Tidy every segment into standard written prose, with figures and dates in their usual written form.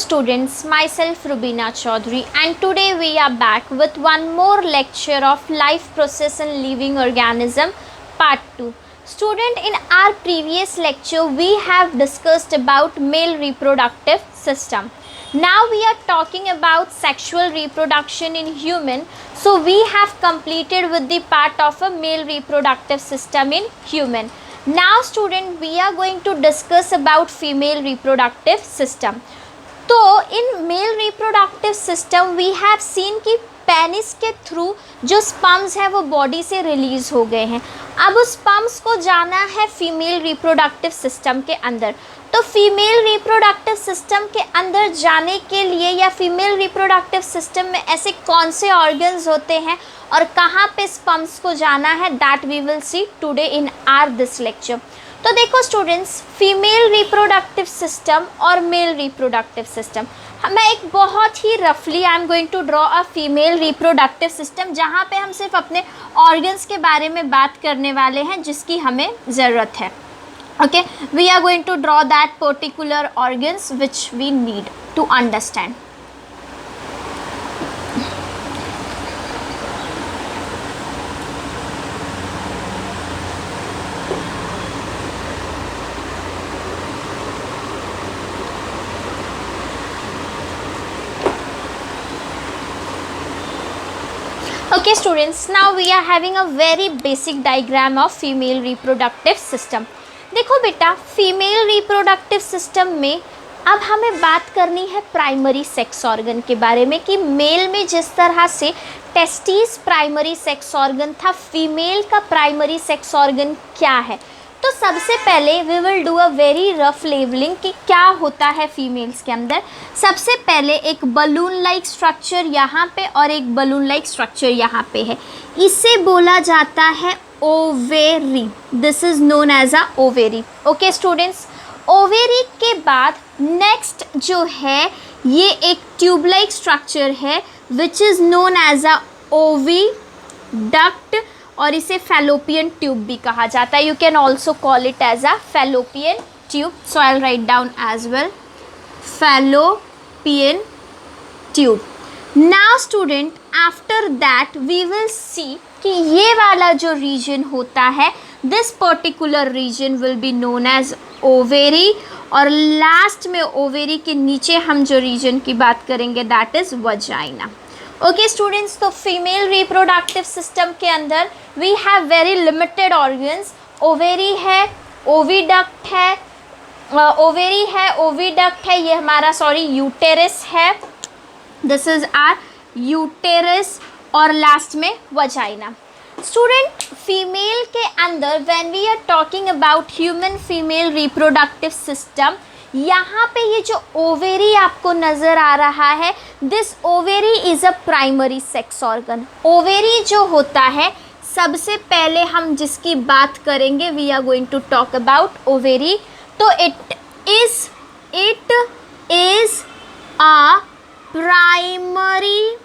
students, myself Rubina Chaudhary, and today we are back with one more lecture of life process in living organism part 2. Student, in our previous lecture we have discussed about male reproductive system. Now we are talking about sexual reproduction in human. So we have completed with the part of a male reproductive system in human. Now student, we are going to discuss about female reproductive system. तो in male reproductive system we have seen कि penis के through जो sperms है वो body से release हो गए हैं. अब उस स्पर्म्स को जाना है फीमेल रिप्रोडक्टिव सिस्टम के अंदर. तो फीमेल रिप्रोडक्टिव सिस्टम के अंदर जाने के लिए या फीमेल रिप्रोडक्टिव सिस्टम में ऐसे कौन से ऑर्गन्स होते हैं और कहाँ पे स्पर्म्स को जाना है, that we will see today in our this lecture. तो देखो स्टूडेंट्स, फीमेल रिप्रोडक्टिव सिस्टम और मेल रिप्रोडक्टिव सिस्टम, मैं एक बहुत ही रफली I am going to draw a female reproductive system जहाँ पे हम सिर्फ अपने ऑर्गन्स के बारे में बात करने वाले हैं जिसकी हमें ज़रूरत है. Okay, we are going to draw that particular organs which we need to understand. Okay students, now we are having a very basic diagram of female reproductive system. देखो बेटा, फीमेल रिप्रोडक्टिव सिस्टम में अब हमें बात करनी है primary sex organ के बारे में कि मेल में जिस तरह से टेस्टिस प्राइमरी सेक्स ऑर्गन था, फीमेल का प्राइमरी सेक्स ऑर्गन क्या है. तो सबसे पहले we will do a very rough labelling कि क्या होता है फीमेल्स के अंदर. सबसे पहले एक बलून लाइक स्ट्रक्चर यहाँ पे और एक बलून लाइक स्ट्रक्चर यहाँ पे है. इसे बोला जाता है ovary. This is known as a ovary. Okay students, ovary के बाद नेक्स्ट जो है ये एक ट्यूब लाइक स्ट्रक्चर है which is known as a oviduct और इसे फैलोपियन ट्यूब भी कहा जाता है. You can also call it as a fallopian tube. So I will write down as well fallopian tube. Now student, after that we will see कि ये वाला जो रीजन होता है, this particular region will be known as ovary और last में ovary के नीचे हम जो रीजन की बात करेंगे that is vagina. Okay students, तो फीमेल रिप्रोडक्टिव सिस्टम के अंदर we have very limited organs. Ovary है, ओविडक्ट है, ओवेरी है, ओविडक्ट है, ये हमारा यूटेरस है, दिस इज आर यूटेरस और लास्ट में वजाइना. स्टूडेंट, फीमेल के अंदर when we are talking about human female reproductive system, यहाँ पे ये जो ओवेरी आपको नज़र आ रहा है, this ovary is a primary sex organ. Ovary जो होता है, सबसे पहले हम जिसकी बात करेंगे we are going to talk about ovary. तो it is a primary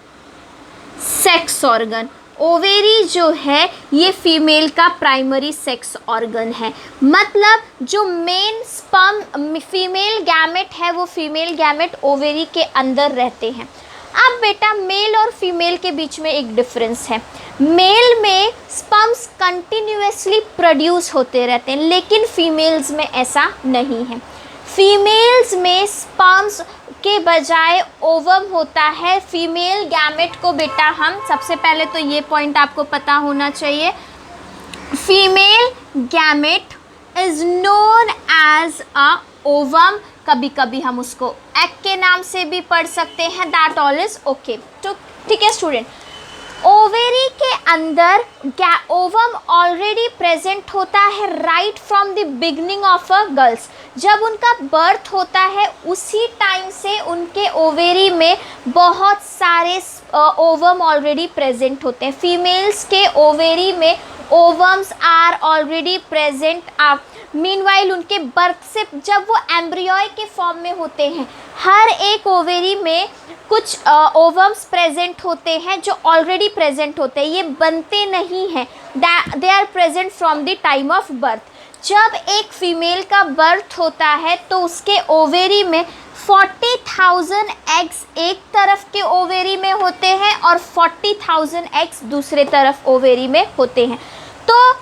sex organ. Ovary जो है ये फीमेल का प्राइमरी सेक्स ऑर्गन है. मतलब जो मेन स्पर्म फीमेल गैमेट है वो फीमेल गैमेट ओवेरी के अंदर रहते हैं. अब बेटा, मेल और फीमेल के बीच में एक डिफरेंस है. मेल में स्पर्म्स कंटिन्यूअसली प्रोड्यूस होते रहते हैं लेकिन फीमेल्स में ऐसा नहीं है. फीमेल्स में स्पर्म्स के बजाय ओवम होता है. फीमेल गैमेट को बेटा हम सबसे पहले तो ये पॉइंट आपको पता होना चाहिए, female gamete is known as a ovum. कभी कभी हम उसको एग के नाम से भी पढ़ सकते हैं, दैट ऑल इज ओके. तो ठीक है स्टूडेंट, ओवेरी के अंदर ओवम ऑलरेडी प्रेजेंट होता है right from the beginning of a girls. जब उनका बर्थ होता है उसी टाइम से उनके ओवेरी में बहुत सारे ओवम ऑलरेडी प्रेजेंट होते हैं. फीमेल्स के ओवेरी में ओवम्स आर ऑलरेडी प्रेजेंट. मीनवाइल उनके बर्थ से जब वो एम्ब्रियोय के फॉर्म में होते हैं, हर एक ओवेरी में कुछ ओवम्स प्रेजेंट होते हैं जो ऑलरेडी प्रेजेंट होते हैं. ये बनते नहीं हैं, they are present from the time of birth. जब एक फीमेल का बर्थ होता है तो उसके ओवेरी में 40,000 एग्स एक तरफ के ओवेरी में होते हैं और 40,000 एग्स दूसरे तरफ ओवेरी में होते हैं। तो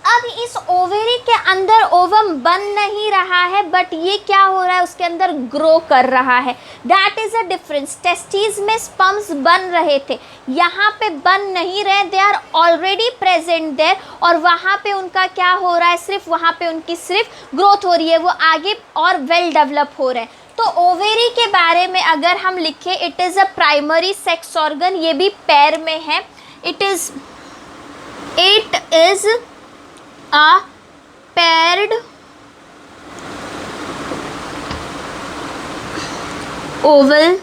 अब इस ओवेरी के अंदर ओवम बन नहीं रहा है, बट ये क्या हो रहा है, उसके अंदर ग्रो कर रहा है। That is a difference. Testis में स्पर्म्स बन रहे थे, यहाँ पे बन नहीं रहे, they are already present there, और वहाँ पे उनका क्या हो रहा है, सिर्फ वहाँ पे उनकी सिर्फ ग्रोथ हो रही है, वो आगे और वेल डेवलप हो रहे हैं। तो ओवेरी के बारे में अगर हम लिखें, it is a primary sex organ, ये भी पैर में है। It is a paired oval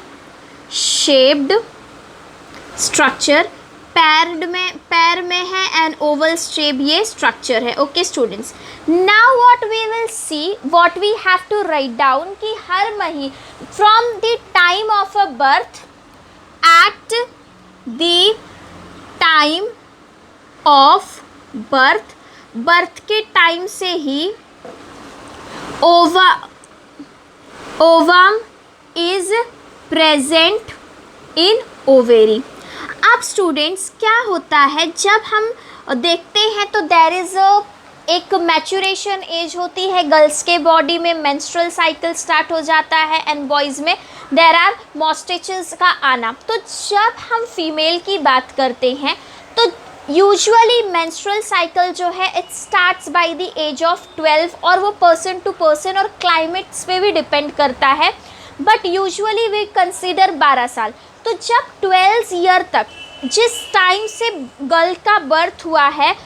shaped structure। Pair में है एंड ओवल शेप ये स्ट्रक्चर है। Okay students, now what we will see, what we have to write down कि हर महीने from the time of a birth, at the time of birth के time से ही ovum is present in ovary. अब students क्या होता है, जब हम देखते हैं तो देयर इज़ एक मैच्योरेशन एज होती है गर्ल्स के बॉडी में, मेंस्ट्रुअल साइकिल स्टार्ट हो जाता है, एंड बॉयज़ में देयर आर मॉस्टेचेस का आना। तो जब हम फीमेल की बात करते हैं तो यूजुअली मेंस्ट्रुअल साइकिल जो है it starts by the age of 12, और वो पर्सन टू पर्सन और क्लाइमेट्स पे भी डिपेंड करता है, बट यूजुअली वी कंसीडर 12 साल। तो जब 12 ईयर तक, जिस टाइम से गर्ल का बर्थ हुआ है,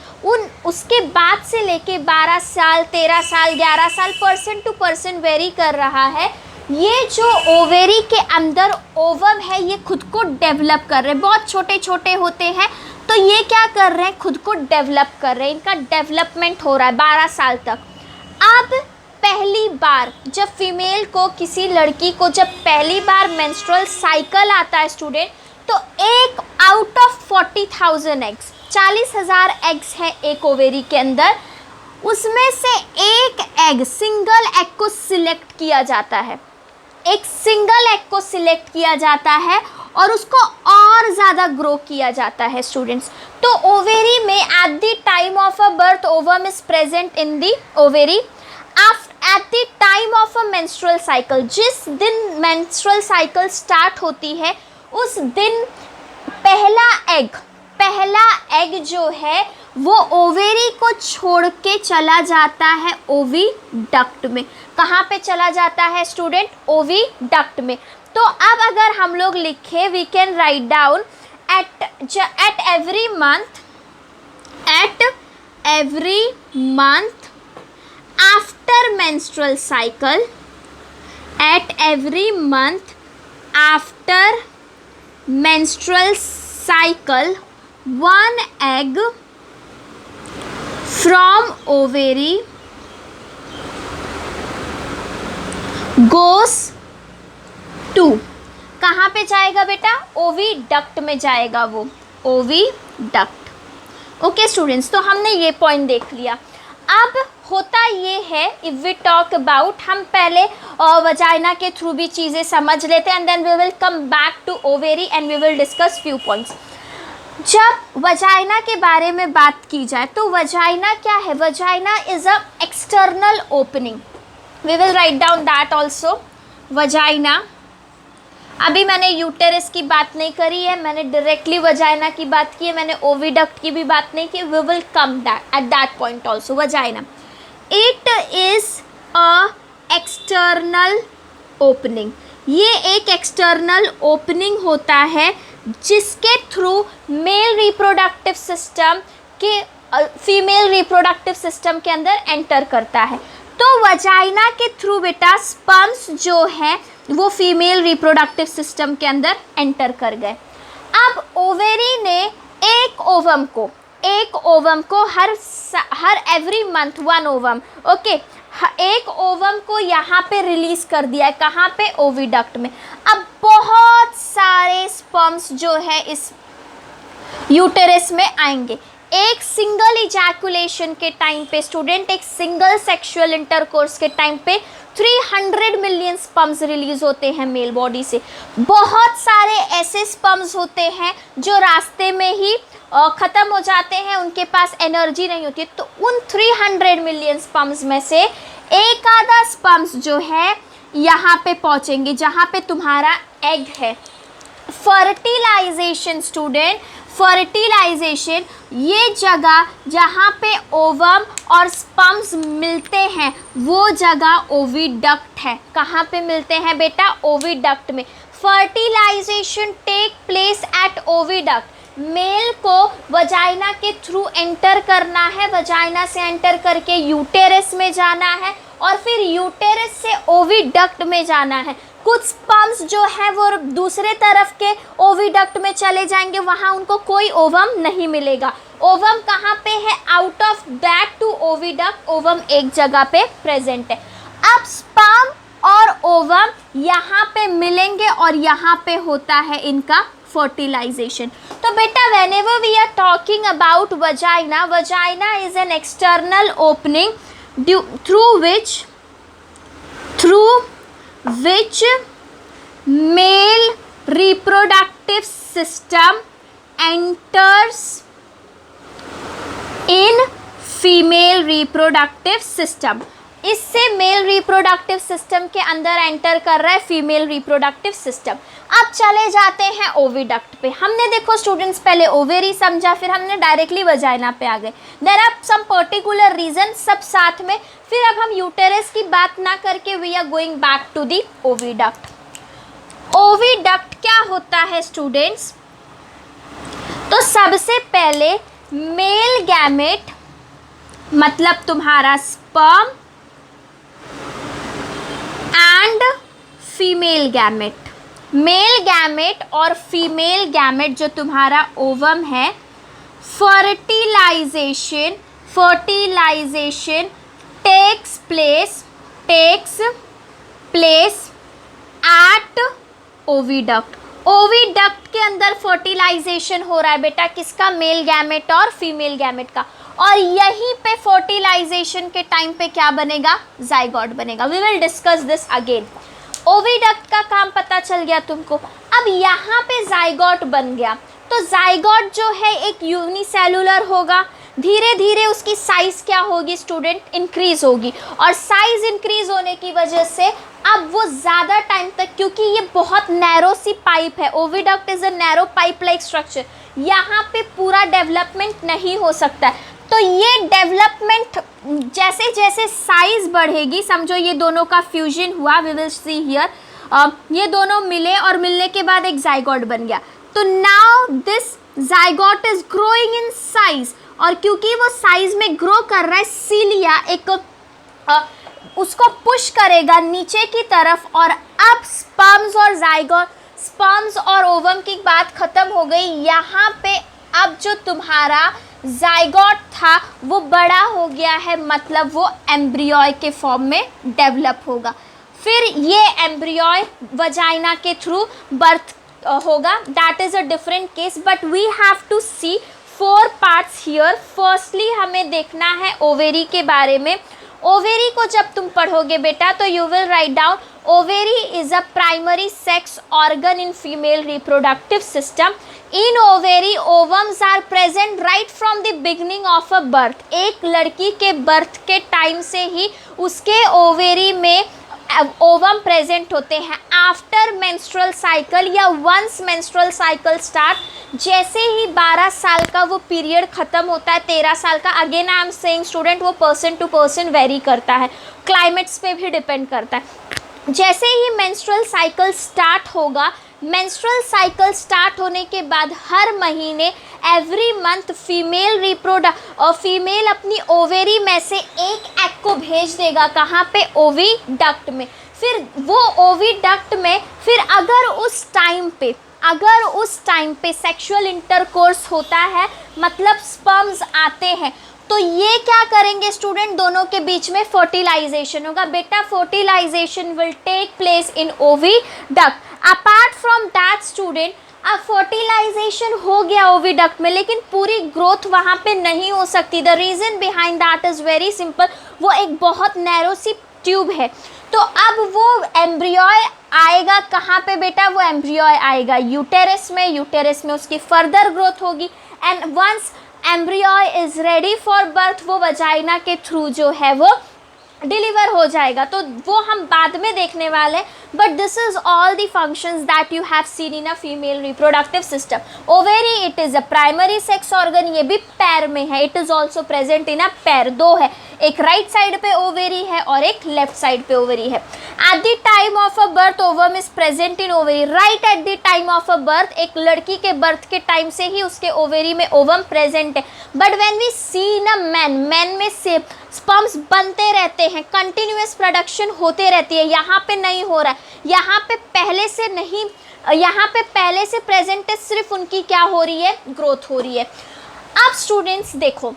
उसके बाद से लेके 12 साल, 13 साल, 11 साल, पर्सन टू पर्सन वेरी कर रहा है। ये जो ओवेरी के अंदर ओवम है ये खुद को डेवलप कर रहे हैं, बहुत छोटे छोटे होते हैं, तो ये क्या कर रहे हैं, खुद को डेवलप कर रहे हैं, इनका डेवलपमेंट हो रहा है 12 साल तक। अब पहली बार जब फीमेल को, किसी लड़की को जब पहली बार मेंस्ट्रुअल साइकिल आता है स्टूडेंट, तो एक आउट ऑफ 40,000 एग्स, 40,000 एग्स है एक ओवेरी के अंदर, उसमें से एक एग, सिंगल एग को सिलेक्ट किया जाता है, एक सिंगल एग को सिलेक्ट किया जाता है और उसको और ज़्यादा ग्रो किया जाता है स्टूडेंट्स। तो ओवेरी में eight the time of a birth ovum is present in the ovary. Eight the time of a menstrual cycle, जिस दिन मेंस्ट्रुअल साइकिल स्टार्ट होती है उस दिन पहला एग जो है वो ओवेरी को छोड़ के चला जाता है ओविडक्ट में। कहाँ पे चला जाता है स्टूडेंट, ओविडक्ट में। तो अब अगर हम लोग लिखें, we can write down at every month after menstrual cycle, at every month after menstrual cycle, one egg from ovary goes to, कहाँ पे जाएगा बेटा, ओविडक्ट में जाएगा वो, ओविडक्ट। ओके स्टूडेंट्स, तो हमने ये पॉइंट देख लिया। अब होता ये है, इफ़ वी टॉक अबाउट, हम पहले वजाइना के थ्रू भी चीज़ें समझ लेते हैं and then we will come back to ovary and we will discuss few points. जब वजाइना के बारे में बात की जाए तो वजाइना क्या है, vagina is a external opening, we will write down that also. Vagina, अभी मैंने यूटेरस की बात नहीं करी है, मैंने डायरेक्टली वजाइना की बात की है, मैंने ओविडक्ट की भी बात नहीं की, we will come at that point also. Vagina, it is a external opening, ये एक एक्सटर्नल ओपनिंग होता है जिसके थ्रू मेल रिप्रोडक्टिव सिस्टम के फीमेल रिप्रोडक्टिव सिस्टम के अंदर एंटर करता है। तो वजाइना के थ्रू बेटा स्पर्म्स जो हैं वो फीमेल रिप्रोडक्टिव सिस्टम के अंदर एंटर कर गए। अब ओवेरी ने एक ओवम को हर every month one ovum, okay, एक ओवम को यहाँ पे रिलीज कर दिया है, कहाँ पे, ओविडक्ट में। अब बहुत सारे स्पर्म्स जो है इस यूटेरस में आएंगे, एक सिंगल इजैकुलेशन के टाइम पे स्टूडेंट, एक सिंगल सेक्सुअल इंटरकोर्स के टाइम पे 300 मिलियन स्पर्म्स रिलीज होते हैं मेल बॉडी से। बहुत सारे ऐसे स्पर्म्स होते हैं जो रास्ते में ही ख़त्म हो जाते हैं, उनके पास एनर्जी नहीं होती है। तो उन 300 मिलियन स्पर्म्स में से एक आधा स्पर्म्स जो है यहाँ पे पहुँचेंगे जहाँ पे तुम्हारा एग है। फर्टिलाइजेशन स्टूडेंट, फर्टिलाइजेशन ये जगह जहाँ पे ओवम और स्पर्म्स मिलते हैं वो जगह ओविडक्ट है। कहाँ पे मिलते हैं बेटा? ओविडक्ट में। Fertilization take place at oviduct. Male को वजाइना के थ्रू एंटर करना है, वजाइना से एंटर करके यूटेरस में जाना है और फिर यूटेरस से ओविडक्ट में जाना है। कुछ स्पर्म्स जो है वो दूसरे तरफ के ओविडक्ट में चले जाएंगे, वहाँ उनको कोई ओवम नहीं मिलेगा। ओवम कहाँ पे है? Out of that two oviduct ovum एक जगह पे प्रेजेंट है। अब स्पर्म और ओवम यहाँ पे मिलेंगे और यहाँ पे होता है इनका फर्टिलाइजेशन। तो बेटा whenever we are talking about vagina, vagina is an external opening through which male reproductive system enters in female reproductive system. इससे मेल रिप्रोडक्टिव सिस्टम के अंदर एंटर कर रहा है फीमेल रिप्रोडक्टिव सिस्टम। अब चले जाते हैं ओविडक्ट पे। हमने देखो स्टूडेंट्स पहले ओवेरी समझा, फिर हमने डायरेक्टली वजाइना पे आ गए। There are some particular region, सब साथ में। फिर अब हम यूटेरस की बात ना करके we are going back to the oviduct. Oviduct क्या होता है स्टूडेंट्स? तो सबसे पहले मेल गैमेट मतलब तुम्हारा sperm and female gamete, male gamete और फीमेल गैमेट जो तुम्हारा ओवम है, fertilization takes place at oviduct. Oviduct के अंदर फर्टिलाइजेशन हो रहा है बेटा, किसका? मेल गैमेट और फीमेल गैमेट का। और यहीं पे फर्टिलाइजेशन के टाइम पे क्या बनेगा? जाइगोट बनेगा। We will discuss this again. Oviduct का काम पता चल गया तुमको। अब यहाँ पे जाइगोट बन गया, तो जाइगोट जो है एक यूनिसेलुलर होगा। धीरे धीरे उसकी साइज क्या होगी स्टूडेंट? इंक्रीज होगी। और साइज इंक्रीज होने की वजह से अब वो ज़्यादा टाइम तक, क्योंकि ये बहुत नैरो सी पाइप है, oviduct is a narrow pipe like structure, यहाँ पे पूरा डेवलपमेंट नहीं हो सकता है। तो ये डेवलपमेंट जैसे जैसे साइज बढ़ेगी, समझो ये दोनों का फ्यूजन हुआ, वी विल सी हियर, ये दोनों मिले और मिलने के बाद एक जाइगोट बन गया। तो now this zygote is growing in size, और क्योंकि वो साइज में ग्रो कर रहा है, सीलिया एक उसको पुश करेगा नीचे की तरफ। और अब स्पर्म्स और जाइगोट, स्पर्म्स और ओवम की बात खत्म हो गई। यहाँ पे अब जो तुम्हारा जाइगोट था वो बड़ा हो गया है, मतलब वो एम्ब्रियोय के फॉर्म में डेवलप होगा। फिर ये एम्ब्रियोय वजाइना के थ्रू बर्थ होगा, that is a different case, but we have to see 4 parts here. Firstly हमें देखना है ओवेरी के बारे में। ओवेरी को जब तुम पढ़ोगे बेटा तो you will write down ovary is a primary sex organ in female reproductive system. In ovary ovums are present right from the beginning of a birth. एक लड़की के बर्थ के टाइम से ही उसके ओवेरी में ओवम प्रेजेंट होते हैं। After menstrual cycle या वंस मेंस्ट्रुअल साइकिल स्टार्ट, जैसे ही 12 साल का वो पीरियड ख़त्म होता है, 13 साल का, again I am saying student वो पर्सन टू पर्सन वेरी करता है, क्लाइमेट्स पे भी डिपेंड करता है। जैसे ही मेंस्ट्रुअल साइकिल स्टार्ट होगा, मेंस्ट्रुअल साइकिल स्टार्ट होने के बाद हर महीने एवरी मंथ फीमेल अपनी ओवेरी में से एक एग को भेज देगा। कहाँ पे? ओविडक्ट में। फिर वो ओविडक्ट में फिर अगर उस टाइम पे सेक्सुअल इंटरकोर्स होता है, मतलब स्पर्म्स आते हैं, तो ये क्या करेंगे स्टूडेंट? दोनों के बीच में फर्टिलाइजेशन होगा। बेटा fertilization will take place in oviduct. Apart from that student, अब फर्टिलाइजेशन हो गया ओविडक्ट में, लेकिन पूरी ग्रोथ वहाँ पे नहीं हो सकती। The reason behind that is very simple, वो एक बहुत नैरो सी ट्यूब है। तो अब वो एम्ब्रियोय आएगा कहाँ पे बेटा? वो एम्ब्रियोय आएगा यूटेरस में, यूटेरस में उसकी फर्दर ग्रोथ होगी and once embryo is ready for birth, वो वजाइना के थ्रू जो है वो डिलीवर हो जाएगा। तो वो हम बाद में देखने वाले हैं, but this is all the functions that you have seen in a female reproductive system. Ovary it is a primary sex organ, ये भी पैर में है। It is also present in a pair, दो है, एक राइट साइड पे ovary है और एक लेफ्ट साइड पे ओवेरी है। Eight the time of a birth ovum is present in ovary, right eight the time of a birth, एक लड़की के बर्थ के टाइम से ही उसके ओवेरी में ओवम प्रेजेंट है। But when we see in a man, man में से स्पर्म्स बनते रहते हैं, कंटिन्यूअस प्रोडक्शन होते रहती है, यहाँ पे नहीं हो रहा है, यहाँ पे पहले से नहीं, यहाँ पे पहले से प्रेजेंट है, सिर्फ उनकी क्या हो रही है? ग्रोथ हो रही है। अब स्टूडेंट्स देखो,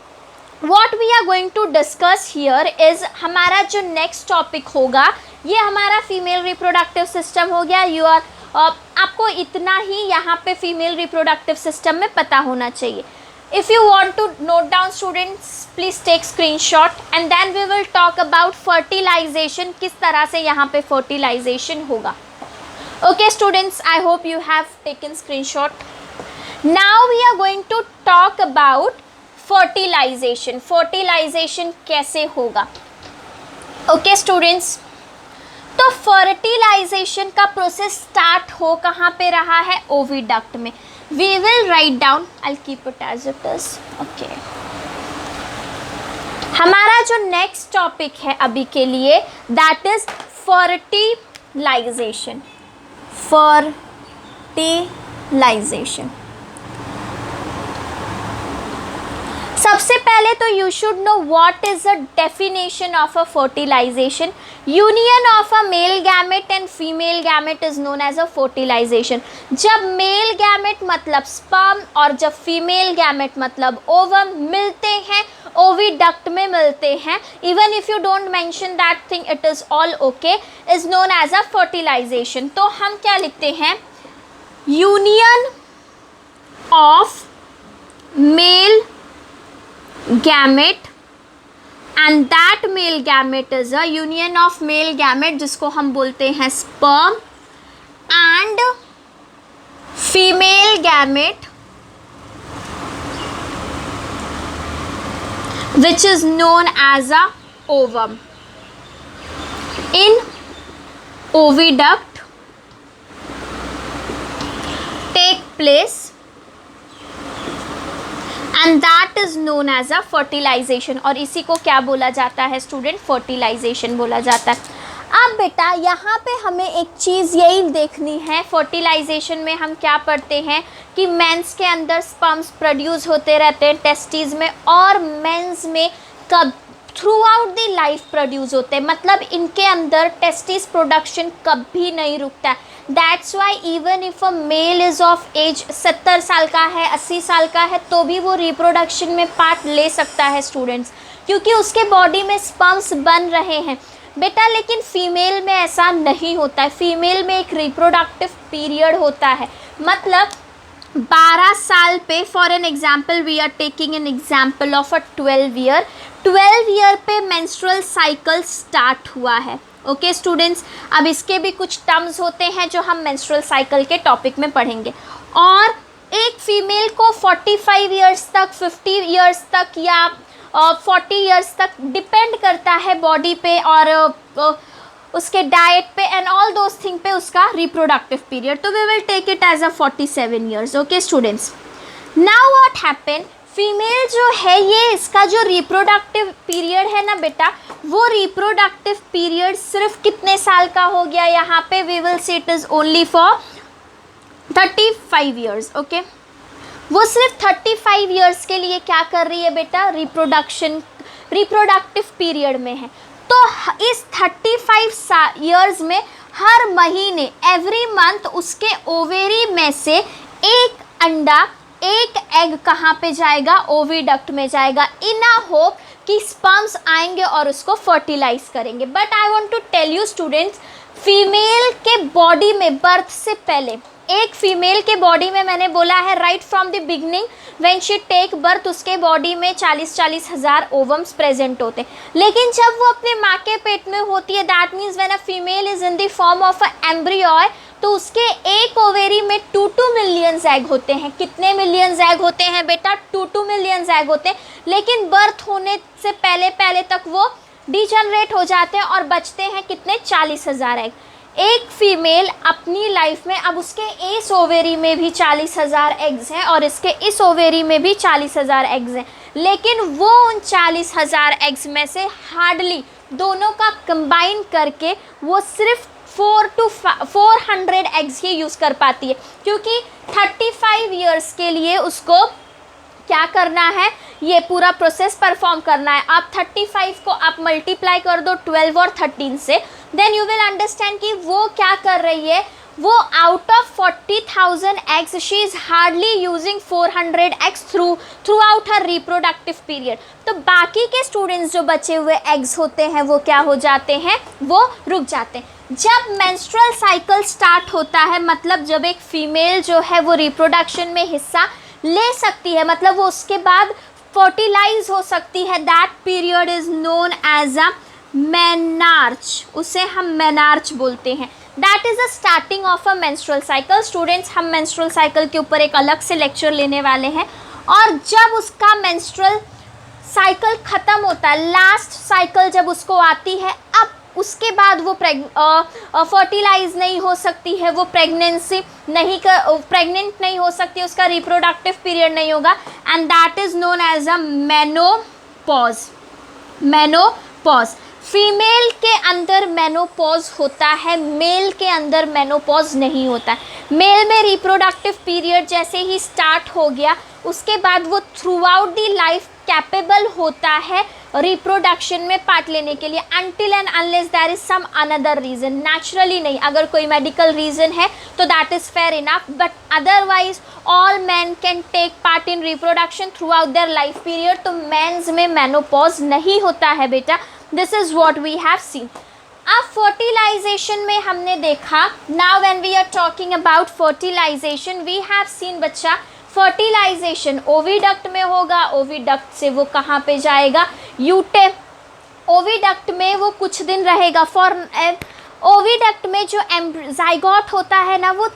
what we are going to discuss here is हमारा जो नेक्स्ट टॉपिक होगा, ये हमारा फीमेल रिप्रोडक्टिव सिस्टम हो गया। यू आर आपको इतना ही यहाँ पे फीमेल रिप्रोडक्टिव सिस्टम में पता होना चाहिए। If you want to note down students, please take screenshot and then we will talk about fertilization, किस तरह से यहाँ पे fertilization होगा। Okay students, I hope you have taken screenshot. Now we are going to talk about fertilization. Fertilization कैसे होगा? Okay students, तो fertilization का प्रोसेस स्टार्ट हो कहाँ पे रहा है? ओविडक्ट में। We will write down, I keep it as it is. Okay, हमारा जो नेक्स्ट टॉपिक है अभी के लिए, दैट इज फर्टिलाइजेशन। फर्टिलाइजेशन सबसे पहले तो you should know what is the definition of a fertilization. Union of a male gamete and female gamete is known as a fertilization. जब मेल गैमेट मतलब sperm और जब फीमेल गैमेट मतलब ovum मिलते हैं, ओविडक्ट में मिलते हैं, even if you don't mention that thing, it is all okay, is known as a fertilization. तो हम क्या लिखते हैं? Union of male gamete and that male gamete is a union of male gamete, जिसको हम बोलते हैं sperm, and female gamete which is known as a ovum. In oviduct take place and that is known as a fertilization. और इसी को क्या बोला जाता है स्टूडेंट? फर्टिलाइजेशन बोला जाता है। अब बेटा यहाँ पे हमें एक चीज़ यही देखनी है, फर्टिलाइजेशन में हम क्या पढ़ते हैं कि मेंस के अंदर स्पर्म्स प्रोड्यूस होते रहते हैं टेस्टिस में, और मेंस में कब through out the life produce होते हैं, मतलब इनके अंदर टेस्टिस प्रोडक्शन कभी नहीं रुकता है। That's why even if a male is of age 70 साल का है, 80 साल का है, तो भी वो रिप्रोडक्शन में पार्ट ले सकता है स्टूडेंट्स, क्योंकि उसके बॉडी में स्पर्म्स बन रहे हैं बेटा। लेकिन फीमेल में ऐसा नहीं होता है। फीमेल में एक रिप्रोडक्टिव पीरियड होता है, मतलब 12 साल पे, for an example we are taking an example of a 12 year पे मेंस्ट्रुअल साइकिल स्टार्ट हुआ है। ओके स्टूडेंट्स, अब इसके भी कुछ टर्म्स होते हैं जो हम मेंस्ट्रुअल साइकिल के टॉपिक में पढ़ेंगे। और एक फीमेल को 45 ईयर्स तक, 50 ईयर्स तक या 40 ईयर्स तक डिपेंड करता है बॉडी पे और उसके डाइट पे एंड ऑल दोज थिंग पे उसका रिप्रोडक्टिव पीरियड। तो we will take it as a 47 years. Okay students, now what happen, female जो है ये इसका जो रिप्रोडक्टिव पीरियड है ना बेटा, वो रिप्रोडक्टिव पीरियड सिर्फ कितने साल का हो गया? यहाँ पे we will see it is only for 35 years. Okay, वो सिर्फ 35 ईयर्स के लिए क्या कर रही है बेटा? रिप्रोडक्टिव पीरियड में है। तो इस 35 ईयर्स में हर महीने, एवरी मंथ, उसके ओवेरी में से एक अंडा, एक एग कहाँ पे जाएगा? ओविडक्ट में जाएगा, इन अ होप कि स्पर्म्स आएंगे और उसको फर्टिलाइज करेंगे। But I want to tell you students, female के बॉडी में बर्थ से पहले एक फीमेल के बॉडी में मैंने बोला है right from the beginning when she take birth उसके बॉडी में 40 हज़ार ओवम्स प्रेजेंट होते हैं, लेकिन जब वो अपने माँ के पेट में होती है, that means when a female is in the form of a embryo, तो उसके एक ओवेरी में 2 मिलियंस एग होते हैं। कितने मिलियंस एग होते हैं बेटा? 2 मिलियंस एग होते हैं, लेकिन बर्थ होने से पहले पहले तक वो डिजनरेट हो जाते हैं और बचते हैं कितने? 40,000 एग। एक फीमेल अपनी लाइफ में, अब उसके इस ओवेरी में भी 40,000 एग्स हैं और इसके इस ओवेरी में भी 40,000 एग्स हैं, लेकिन वो उन 40,000 एग्स में से हार्डली दोनों का कंबाइन करके वो सिर्फ 400 एग्स ही यूज़ कर पाती है, क्योंकि 35 ईयर्स के लिए उसको क्या करना है? ये पूरा प्रोसेस परफॉर्म करना है। आप 35 को आप मल्टीप्लाई कर दो 12 और 13 से, देन यू विल अंडरस्टैंड कि वो क्या कर रही है। वो out of 40,000 eggs she is hardly using 400 eggs through out her reproductive period. तो बाकी के स्टूडेंट्स जो बचे हुए एग्स होते हैं वो क्या हो जाते हैं? वो रुक जाते हैं। जब मेंस्ट्रुअल साइकिल स्टार्ट होता है, मतलब जब एक फीमेल जो है वो रिप्रोडक्शन में हिस्सा ले सकती है, मतलब वो उसके बाद फर्टिलाइज हो सकती है, that period is known as a menarche. उसे हम मेनार्च बोलते हैं। That is a starting of a menstrual cycle. Students, हम मेंस्ट्रुअल साइकिल के ऊपर एक अलग से लेक्चर लेने वाले हैं, और जब उसका मेंस्ट्रुअल साइकिल ख़त्म होता है, लास्ट साइकिल जब उसको आती है, अब उसके बाद वो फर्टिलाइज नहीं हो सकती है, वो प्रेगनेंट नहीं हो सकती, उसका रिप्रोडक्टिव पीरियड नहीं होगा, and that is known as a menopause. Menopause. Female के अंदर मेनोपॉज होता है, मेल के अंदर मेनोपॉज नहीं होता है। मेल में रिप्रोडक्टिव पीरियड जैसे ही स्टार्ट हो गया, उसके बाद वो throughout the life capable होता है रिप्रोडक्शन में पार्ट लेने के लिए, until and unless there is some another reason. Naturally नहीं, अगर कोई मेडिकल रीज़न है तो that is fair enough, but otherwise all man can take part in reproduction throughout their life period. तो मेंस में मेनोपॉज नहीं होता है बेटा। This is what we have seen. अब फर्टिलाइजेशन में हमने देखा, now when we are talking about fertilization, we have seen बच्चा, फर्टिलाइजेशन ओविडक्ट में होगा, ओविडक्ट से वो कहाँ पे जाएगा? ओविडक्ट में वो कुछ दिन रहेगा। ओविडक्ट में जो जाइगोट होता है ना, वो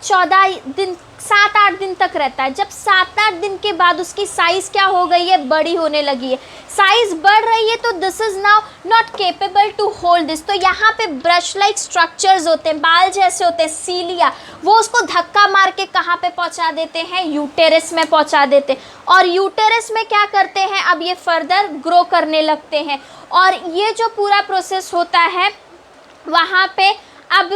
7-8 दिन तक रहता है। जब 7-8 दिन के बाद उसकी साइज़ क्या हो गई है? बड़ी होने लगी है। साइज़ बढ़ रही है तो this is now not capable to hold this. तो यहाँ पे ब्रश लाइक स्ट्रक्चर्स होते हैं, बाल जैसे होते हैं, सीलिया, वो उसको धक्का मार के कहाँ पे पहुँचा देते हैं? यूटेरस में पहुँचा देते हैं। और यूटेरस में क्या करते हैं? अब ये फर्दर ग्रो करने लगते हैं, और ये जो पूरा प्रोसेस होता है वहाँ पे अब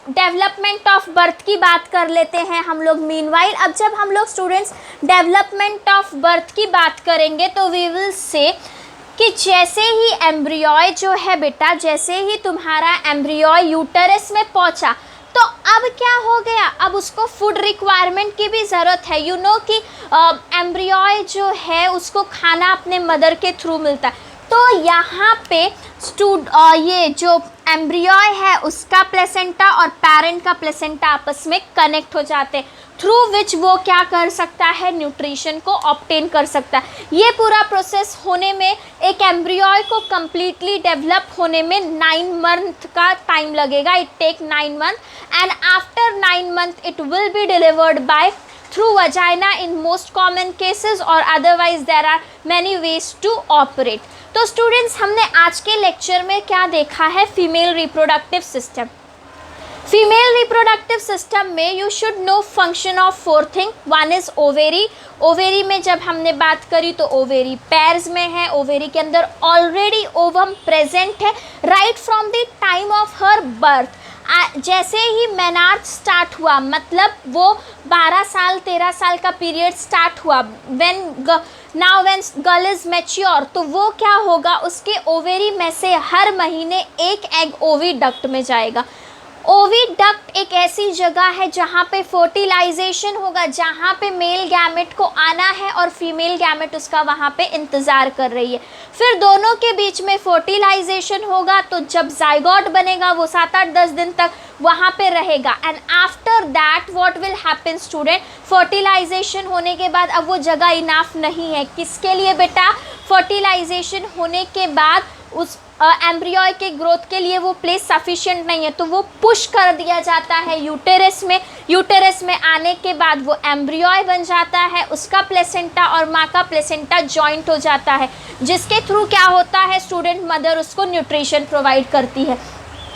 डेवलपमेंट ऑफ बर्थ की बात कर लेते हैं हम लोग मीनवाइल। अब जब हम लोग स्टूडेंट्स डेवलपमेंट ऑफ बर्थ की बात करेंगे तो वी विल से कि जैसे ही एम्ब्रियॉय जो है बेटा, जैसे ही तुम्हारा एम्ब्रियॉय यूटेरस में पहुंचा, तो अब क्या हो गया? अब उसको फूड रिक्वायरमेंट की भी ज़रूरत है। यू नो कि एम्ब्रियॉय जो है उसको खाना अपने मदर के थ्रू मिलता है। तो यहाँ पे ये जो एम्ब्रियॉय है उसका प्लेसेंटा और पेरेंट का प्लेसेंटा आपस में कनेक्ट हो जाते हैं, थ्रू विच वो क्या कर सकता है? न्यूट्रिशन को ऑब्टेन कर सकता है। ये पूरा प्रोसेस होने में, एक एम्ब्रियॉय को कम्प्लीटली डेवलप होने में 9 मंथ का टाइम लगेगा। It take 9 month, and after 9 month it will be delivered by through vagina in most common cases, or otherwise there are many ways to operate. तो स्टूडेंट्स, हमने आज के लेक्चर में क्या देखा है? Female reproductive system. Female reproductive system में you should know function of 4 thing. One is ovary. Ovary में जब हमने बात करी तो ओवेरी पैर्स में है, ओवेरी के अंदर ऑलरेडी ओवम प्रेजेंट है right from the time of her birth. जैसे ही मेनार्च स्टार्ट हुआ, मतलब वो 12 साल 13 साल का पीरियड स्टार्ट हुआ, व्हेन गर्ल इज मैच्योर, तो वो क्या होगा? उसके ओवेरी में से हर महीने एक एग ओविडक्ट में जाएगा। ओविडक्ट एक ऐसी जगह है जहाँ पे फर्टिलाइजेशन होगा, जहाँ पे मेल गैमेट को आना है और फीमेल गैमेट उसका वहाँ पे इंतज़ार कर रही है। फिर दोनों के बीच में फर्टिलाइजेशन होगा, तो जब जाइगोट बनेगा वो 7-8-10 दिन तक वहाँ पे रहेगा। And after that what will happen student, fertilization होने के बाद अब वो जगह इनाफ नहीं है किसके लिए बेटा, फर्टिलाइजेशन होने के बाद उस एम्ब्रियो के ग्रोथ के लिए वो प्लेस सफिशिएंट नहीं है, तो वो पुश कर दिया जाता है यूटेरस में। यूटेरस में आने के बाद वो एम्ब्रियो बन जाता है, उसका प्लेसेंटा और माँ का प्लेसेंटा जॉइंट हो जाता है, जिसके थ्रू क्या होता है स्टूडेंट, मदर उसको न्यूट्रिशन प्रोवाइड करती है।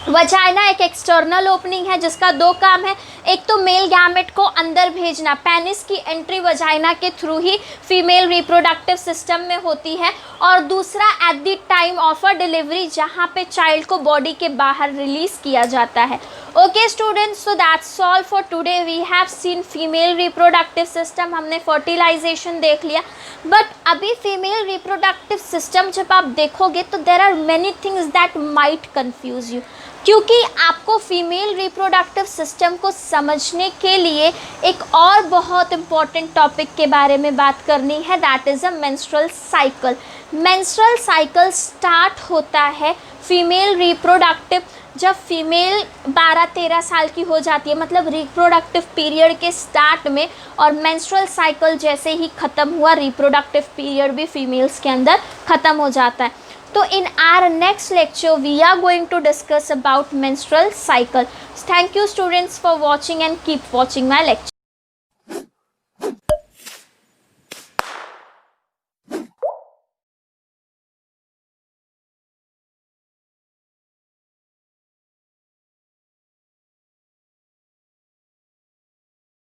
वजाइना एक एक्सटर्नल ओपनिंग है जिसका दो काम है, एक तो मेल गैमेट को अंदर भेजना, पेनिस की एंट्री वजाइना के थ्रू ही फीमेल रिप्रोडक्टिव सिस्टम में होती है, और दूसरा eight the time of a delivery जहाँ पे चाइल्ड को बॉडी के बाहर रिलीज किया जाता है। Okay students, so that's all for today. We have seen female reproductive system, हमने फर्टिलाइजेशन देख लिया, बट अभी फीमेल रिप्रोडक्टिव सिस्टम जब आप देखोगे तो there are many things that might confuse you, क्योंकि आपको फीमेल रिप्रोडक्टिव सिस्टम को समझने के लिए एक और बहुत इम्पॉर्टेंट टॉपिक के बारे में बात करनी है, that is a menstrual cycle. Menstrual cycle start होता है फीमेल रिप्रोडक्टिव जब फीमेल 12-13 साल की हो जाती है, मतलब रिप्रोडक्टिव पीरियड के स्टार्ट में, और मेंस्ट्रुअल साइकिल जैसे ही ख़त्म हुआ रिप्रोडक्टिव पीरियड भी फीमेल्स के अंदर ख़त्म हो जाता है। So in our next lecture we are going to discuss about menstrual cycle. Thank you students for watching and keep watching my lecture.